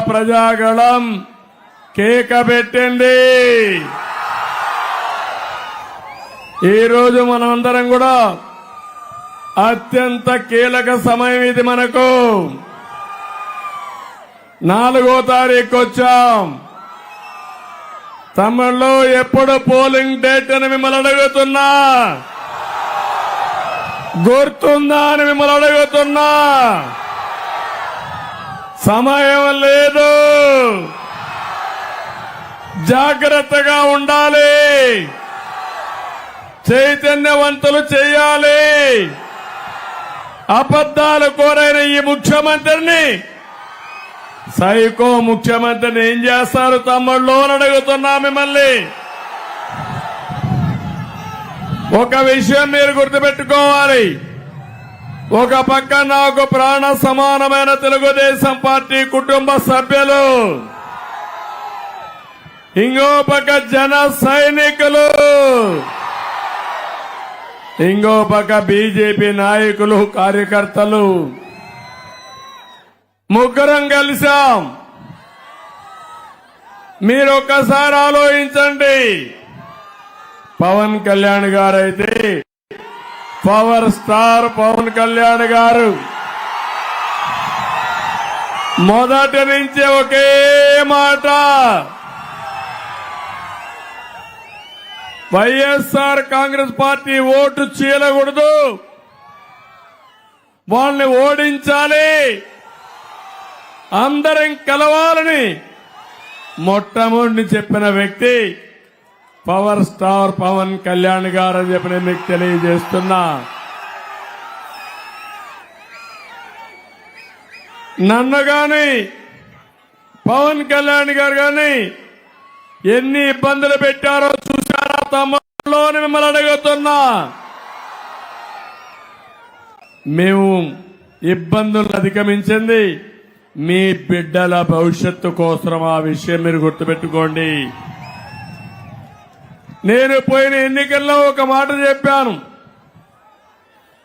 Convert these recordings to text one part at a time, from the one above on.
ప్రజాగళం కేక పెట్టింది. ఈరోజు మనమందరం కూడా అత్యంత కీలక సమయం ఇది. మనకు 4వ తారీఖు వచ్చాం. తమిళలో ఎప్పుడు పోలింగ్ డేట్ అని మిమ్మల్ని అడుగుతున్నా, గుర్తుందా అని మిమ్మల్ని అడుగుతున్నా. సమయం లేదు, జాగ్రత్తగా ఉండాలి, చైతన్యవంతులు చేయాలి. అబద్ధాలు కోరైన ఈ ముఖ్యమంత్రిని, సైకో ముఖ్యమంత్రిని ఏం చేస్తారు తమ్ముళ్ళు అని అడుగుతున్నా మిమ్మల్ని. ఒక విషయం మీరు గుర్తుపెట్టుకోవాలి. ఒక పక్క నాకు ప్రాణ సమానమైన తెలుగుదేశం పార్టీ కుటుంబ సభ్యులు, ఇంకో పక్క జన సైనికులు, ఇంకో పక్క బీజేపీ నాయకులు, కార్యకర్తలు, ముగ్గురం కలిసాం. మీరు ఒక్కసారి ఆలోచించండి. పవన్ కళ్యాణ్ గారు అయితే పవర్ స్టార్ పవన్ కళ్యాణ్ గారు మొదటి నుంచి ఒకే మాట, వైఎస్ఆర్ కాంగ్రెస్ పార్టీ ఓటు చీలకూడదు, వాళ్ళని ఓడించాలి, అందరం కలవాలని మొట్టమొదటి చెప్పిన వ్యక్తి పవర్ స్టార్ పవన్ కళ్యాణ్ గారు అని చెప్పి నేను మీకు తెలియజేస్తున్నా. నన్ను గాని పవన్ కళ్యాణ్ గారు గాని ఎన్ని ఇబ్బందులు పెట్టారో చూశారా తమ్ముళ్ళు అని మిమ్మల్ని అడుగుతున్నా. మేము ఇబ్బందులు అధిగమించింది మీ బిడ్డల భవిష్యత్తు కోసం. ఆ విషయం మీరు గుర్తుపెట్టుకోండి. నేను పోయిన ఎన్నికల్లో ఒక మాట చెప్పాను,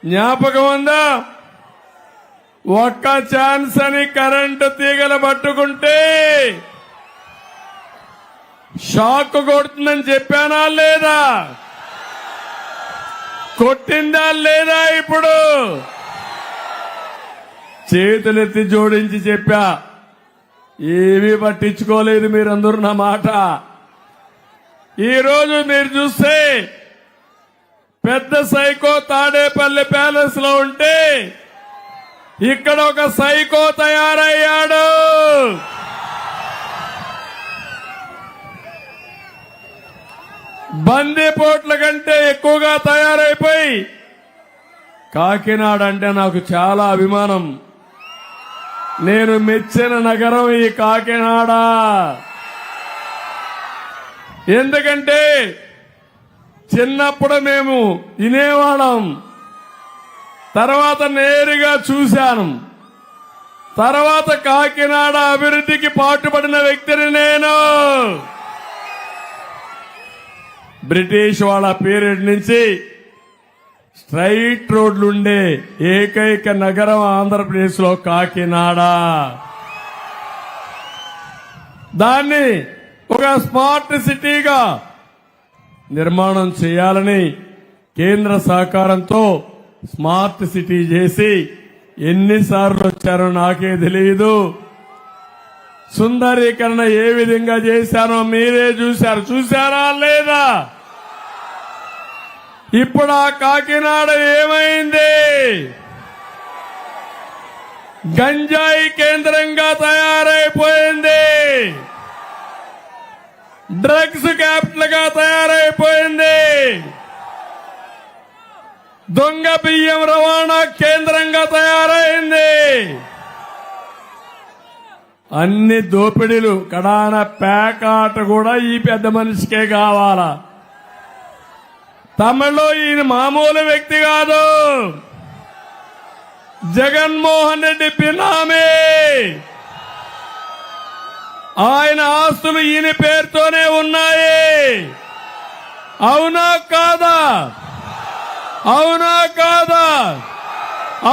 జ్ఞాపకం ఉందా? ఒక్క ఛాన్స్ అని కరెంటు తీగలు పట్టుకుంటే షాక్ కొడుతుందని చెప్పానా లేదా? కొట్టిందా లేదా? ఇప్పుడు చేతులెత్తి జోడించి చెప్పా, ఏమీ పట్టించుకోలేదు మీరందరూ నా మాట. ఈ రోజు మీరు చూస్తే పెద్ద సైకో తాడేపల్లి ప్యాలెస్ లో ఉంటే ఇక్కడ ఒక సైకో తయారయ్యాడు. బందీపోట్ల కంటే ఎక్కువగా తయారైపోయి, కాకినాడ అంటే నాకు చాలా అభిమానం. నేను మెచ్చిన నగరం ఈ కాకినాడ. ఎందుకంటే చిన్నప్పుడు మేము వినేవాళ్ళం, తర్వాత నేరుగా చూశాను. తర్వాత కాకినాడ అభివృద్ధికి పాటుపడిన వ్యక్తిని నేను. బ్రిటిష్ వాళ్ళ పీరియడ్ నుంచి స్ట్రైట్ రోడ్లుండే ఏకైక నగరం ఆంధ్రప్రదేశ్ లో కాకినాడ. దాన్ని ఒక స్మార్ట్ సిటీగా నిర్మాణం చేయాలని కేంద్ర సహకారంతో స్మార్ట్ సిటీ చేసి ఎన్నిసార్లు వచ్చారో నాకే తెలియదు. సుందరీకరణ ఏ విధంగా చేశానో మీరే చూశారు. చూశారా లేదా? ఇప్పుడు ఆ కాకినాడ ఏమైంది? గంజాయి కేంద్రంగా తయారైపోయింది, డ్రగ్స్ క్యాపిటల్ గా తయారైపోయింది, దొంగ బియ్యం రవాణా కేంద్రంగా తయారైంది. అన్ని దోపిడీలు, కడాన పేకాట కూడా ఈ పెద్ద మనిషికే కావాలా. తమిళలో ఈయన మామూలు వ్యక్తి కాదు, జగన్మోహన్ రెడ్డి బినామీ. ఆయన ఆస్తులు ఈయన పేరుతోనే ఉన్నాయి. అవునా కాదా? అవునా కాదా?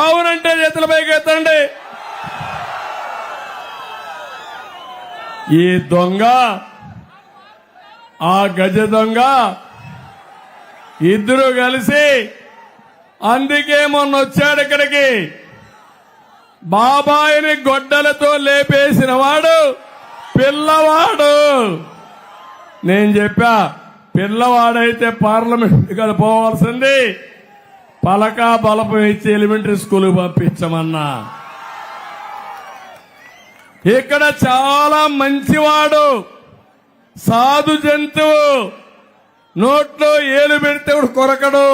అవునంటే చేతుల పైకి ఎత్తండి. ఈ దొంగ ఆ గజ దొంగ ఇద్దరు కలిసి అందుకే మొన్న వచ్చాడు ఇక్కడికి. బాబాయిని గొడ్డలతో లేపేసిన వాడు పిల్లవాడు. నేను చెప్పా పిల్లవాడైతే పార్లమెంట్ కదా పోవాల్సింది, పలక బలపం ఇచ్చి ఎలిమెంటరీ స్కూల్ పంపించమన్నా. ఇక్కడ చాలా మంచివాడు, సాధు జంతువు, నోట్లో ఏలు పెడితే కొరకడు.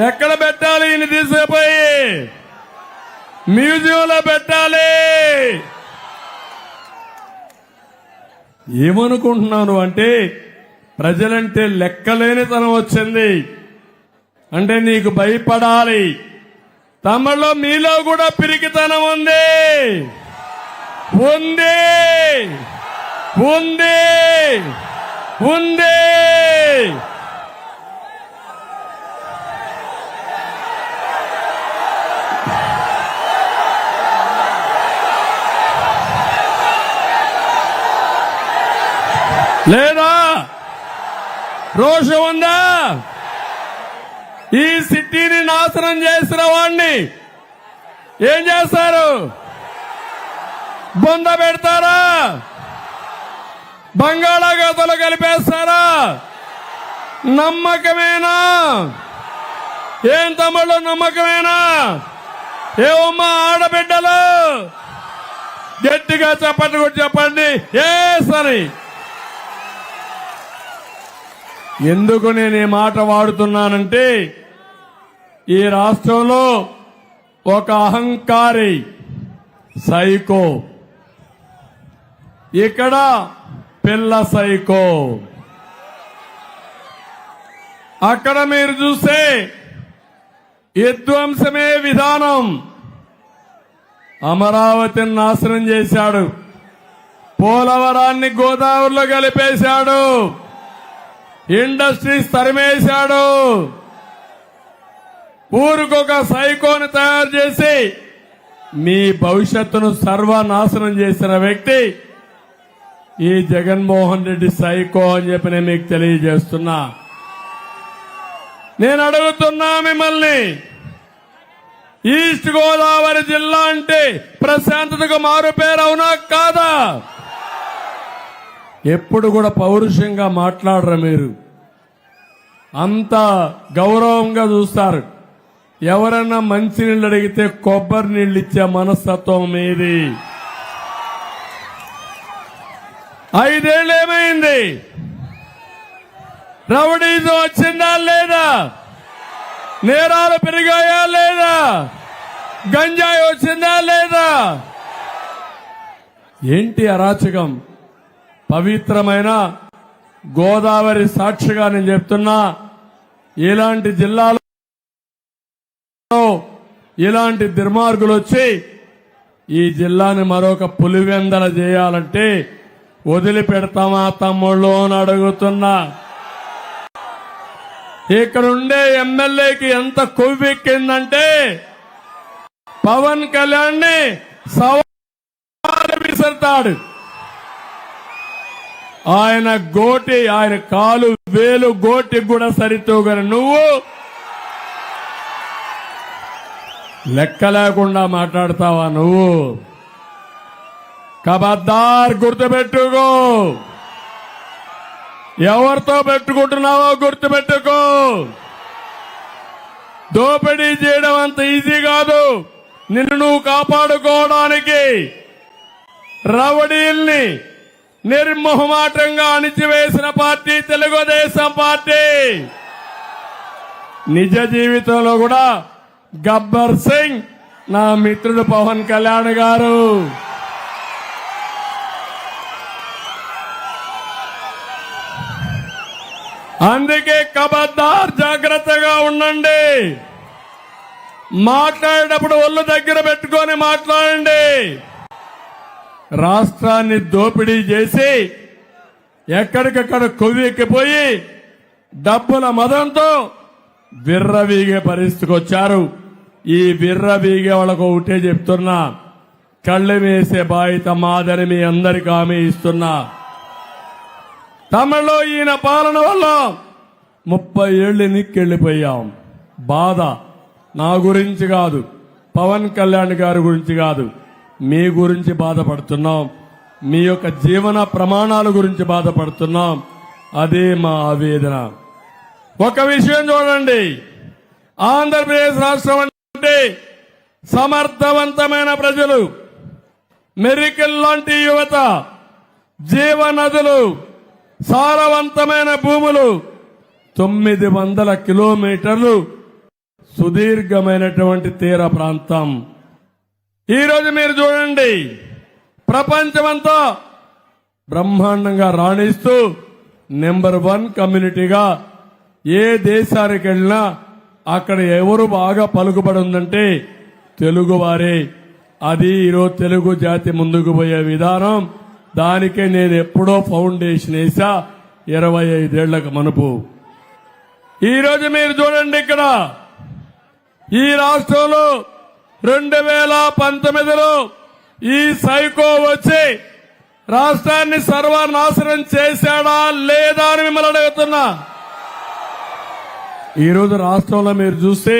ఎక్కడ పెట్టాలి? ఈయన తీసుకుపోయి మ్యూజియంలో పెట్టాలి. ఏమనుకుంటున్నాను అంటే ప్రజలంటే లెక్కలేనితనం వచ్చింది అంటే నీకు భయపడాలి. తమలో మీలో కూడా పిరికితనం ఉంది ఉంది ఉంది ఉంది. లేదా రోషం ఉందా? ఈ సిటీని నాశనం చేసిన వాడిని ఏం చేస్తారు? బొంద పెడతారా? బంగాళాఖాతంలో కలిపేస్తారా? నమ్మకమేనా? ఏం తమ్ముళ్ళు నమ్మకమేనా? ఏమమ్మా ఆడబిడ్డలు గట్టిగా చెప్పండి, కూడా చెప్పండి ఏ సరే. ఎందుకు నేను ఈ మాట వాడుతున్నానంటే ఈ రాష్ట్రంలో ఒక అహంకారి సైకో, ఇక్కడ పిల్ల సైకో. అక్కడ మీరు చూస్తే విధ్వంసమే విధానం. అమరావతిని నాశనం చేశాడు, పోలవరాన్ని గోదావరిలో కలిపేశాడు, ఇండస్ట్రీస్ తరిమేశాడు. ఊరికొక సైకోని తయారు చేసి మీ భవిష్యత్తును సర్వనాశనం చేసిన వ్యక్తి ఈ జగన్మోహన్ రెడ్డి సైకో అని చెప్పి నేను మీకు తెలియజేస్తున్నా. నేను అడుగుతున్నా మిమ్మల్ని, ఈస్ట్ గోదావరి జిల్లా అంటే ప్రశాంతతకు మారు పేరు అవునా కాదా? ఎప్పుడు కూడా పౌరుషంగా మాట్లాడరు మీరు, అంత గౌరవంగా చూస్తారు. ఎవరన్నా మంచినీళ్ళు అడిగితే కొబ్బరి నీళ్ళు ఇచ్చే మనస్తత్వం మీది. 5 ఏళ్ళు ఏమైంది? రౌడీజం వచ్చిందా లేదా? నేరాలు పెరిగాయా లేదా? గంజాయి వచ్చిందా లేదా? ఏంటి అరాచకం? పవిత్రమైన గోదావరి సాక్షిగా నేను చెప్తున్నా, ఇలాంటి జిల్లాలో ఇలాంటి దుర్మార్గులు వచ్చి ఈ జిల్లాని మరొక పులివెందల చేయాలంటే వదిలిపెడతామా తమ్ముళ్ళు అని అడుగుతున్నా. ఇక్కడుండే ఎమ్మెల్యేకి ఎంత కొవ్వెక్కిందంటే పవన్ కళ్యాణ్ ని సవాలు విసురుతాడు. ఆయన గోటి, ఆయన కాలు వేలు గోటి కూడా సరితూగని నువ్వు లెక్క లేకుండా మాట్లాడతావా? నువ్వు కబద్దార్, గుర్తుపెట్టుకో. ఎవరితో పెట్టుకుంటున్నావో గుర్తుపెట్టుకో. దోపిడీ చేయడం అంత ఈజీ కాదు. నిన్ను నువ్వు కాపాడుకోవడానికి రౌడీల్ని నిర్మోహమాటంగా అణిచివేసిన పార్టీ తెలుగుదేశం పార్టీ. నిజ జీవితంలో కూడా గబ్బర్ సింగ్ నా మిత్రుడు పవన్ కళ్యాణ్ గారు. అందుకే కబద్దార్, జాగ్రత్తగా ఉండండి. మాట్లాడేటప్పుడు ఒళ్ళు దగ్గర పెట్టుకొని మాట్లాడండి. రాష్ట్రాన్ని దోపిడీ చేసి ఎక్కడికక్కడ కొవ్వెక్కిపోయి డబ్బుల మదంతో విర్రవీగే పరిస్థితికి వచ్చారు. ఈ విర్రవీగే వాళ్ళకు ఒకటే చెప్తున్నా, కళ్ళెం వేసే బాధ్యత మాదని మీ అందరికీ హామీ ఇస్తున్నా. తమిళలో ఈయన పాలన వల్ల 30 ఏళ్లు ఎన్నికెళ్లిపోయాం. బాధ నా గురించి కాదు, పవన్ కళ్యాణ్ గారి గురించి కాదు, మీ గురించి బాధపడుతున్నాం. మీ యొక్క జీవన ప్రమాణాల గురించి బాధపడుతున్నాం. అదే మా ఆవేదన. ఒక విషయం చూడండి, ఆంధ్రప్రదేశ్ రాష్ట్రం అంటే సమర్థవంతమైన ప్రజలు, మెరికల్ లాంటి యువత, జీవనదులు, సారవంతమైన భూములు, 900 కిలోమీటర్లు సుదీర్ఘమైనటువంటి తీర ప్రాంతం. ఈరోజు మీరు చూడండి, ప్రపంచమంతా బ్రహ్మాండంగా రాణిస్తూ నెంబర్ 1 కమ్యూనిటీగా ఏ దేశానికి వెళ్ళినా అక్కడ ఎవరు బాగా పలుకుబడి ఉందంటే తెలుగువారే. అది ఈరోజు తెలుగు జాతి ముందుకు పోయే విధానం. దానికే నేను ఎప్పుడో ఫౌండేషన్ వేసా 25 ఏళ్లకు మనుపు. ఈరోజు మీరు చూడండి, ఇక్కడ ఈ రాష్ట్రంలో 2019లో ఈ సైకో వచ్చి రాష్ట్రాన్ని సర్వనాశనం చేశాడా లేదా అని మిమ్మల్ని అడుగుతున్నా. ఈరోజు రాష్ట్రంలో మీరు చూస్తే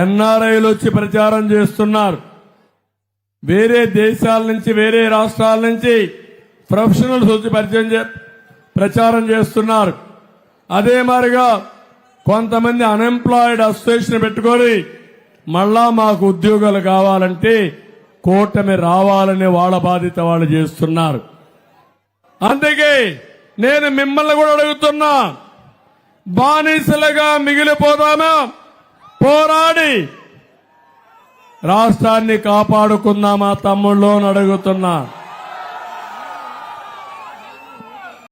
ఎన్ఆర్ఐలు వచ్చి ప్రచారం చేస్తున్నారు. వేరే దేశాల నుంచి, వేరే రాష్ట్రాల నుంచి ప్రొఫెషనల్స్ వచ్చి ప్రచారం చేస్తున్నారు. అదే మాదిరిగా కొంతమంది అన్ఎంప్లాయిడ్ అసోసియేషన్ పెట్టుకొని మళ్ళా మాకు ఉద్యోగాలు కావాలంటే కూటమి రావాలనే వాళ్ళ బాధ్యత వాళ్ళు చేస్తున్నారు. అందుకే నేను మిమ్మల్ని కూడా అడుగుతున్నా, బానిసలుగా మిగిలిపోదామా? పోరాడి రాష్ట్రాన్ని కాపాడుకుందామా తమ్ముళ్ళు అని అడుగుతున్నా.